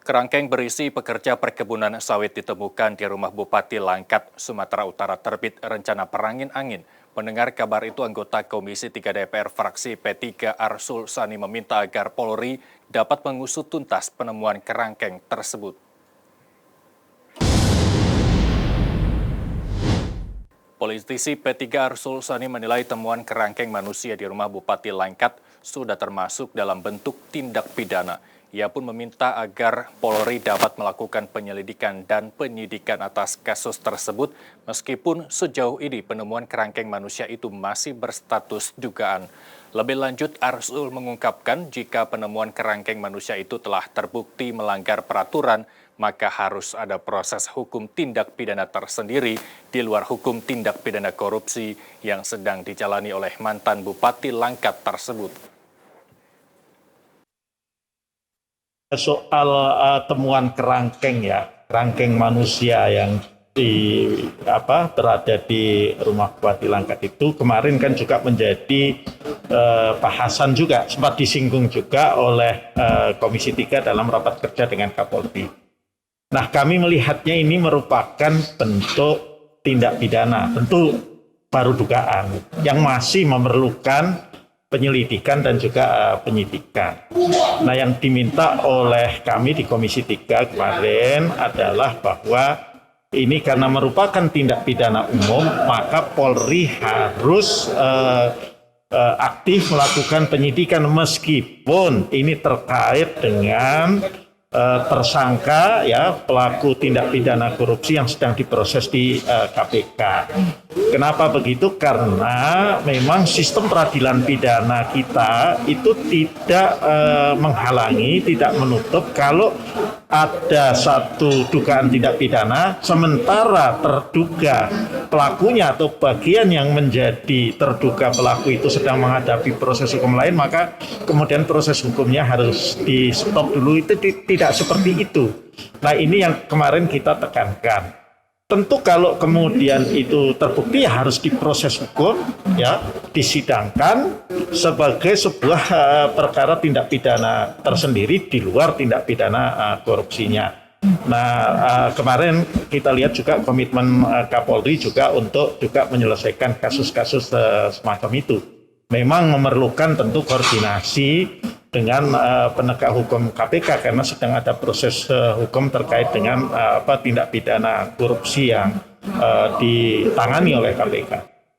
Kerangkeng berisi pekerja perkebunan sawit ditemukan di rumah Bupati Langkat, Sumatera Utara terbit rencana perangin angin. Mendengar kabar itu, anggota Komisi 3 DPR fraksi P3 Arsul Sani meminta agar Polri dapat mengusut tuntas penemuan kerangkeng tersebut. Politisi P3 Arsul Sani menilai temuan kerangkeng manusia di rumah Bupati Langkat sudah termasuk dalam bentuk tindak pidana. Ia pun meminta agar Polri dapat melakukan penyelidikan dan penyidikan atas kasus tersebut, meskipun sejauh ini penemuan kerangkeng manusia itu masih berstatus dugaan. Lebih lanjut, Arsul mengungkapkan jika penemuan kerangkeng manusia itu telah terbukti melanggar peraturan, maka harus ada proses hukum tindak pidana tersendiri di luar hukum tindak pidana korupsi yang sedang dijalani oleh mantan Bupati Langkat tersebut. Soal temuan kerangkeng kerangkeng manusia yang berada di rumah Bupati Langkat itu kemarin kan juga menjadi bahasan juga, sempat disinggung juga oleh Komisi 3 dalam rapat kerja dengan Kapolri. Nah, kami melihatnya ini merupakan bentuk tindak pidana, tentu baru dugaan yang masih memerlukan penyelidikan dan juga penyidikan. Nah, yang diminta oleh kami di Komisi 3 kemarin adalah bahwa ini karena merupakan tindak pidana umum, maka Polri harus aktif melakukan penyidikan meskipun ini terkait dengan tersangka pelaku tindak pidana korupsi yang sedang diproses di KPK. Kenapa begitu? Karena memang sistem peradilan pidana kita itu tidak menghalangi, tidak menutup kalau ada satu dugaan tindak pidana, sementara terduga pelakunya atau bagian yang menjadi terduga pelaku itu sedang menghadapi proses hukum lain, maka kemudian proses hukumnya harus di stop dulu. Itu tidak seperti itu. Nah, ini yang kemarin kita tekankan. Tentu kalau kemudian itu terbukti harus diproses hukum, disidangkan sebagai sebuah perkara tindak pidana tersendiri di luar tindak pidana korupsinya. Nah, kemarin kita lihat juga komitmen Kapolri juga untuk juga menyelesaikan kasus-kasus semacam itu. Memang memerlukan tentu koordinasi dengan penegak hukum KPK karena sedang ada proses hukum terkait dengan tindak pidana korupsi yang ditangani oleh KPK.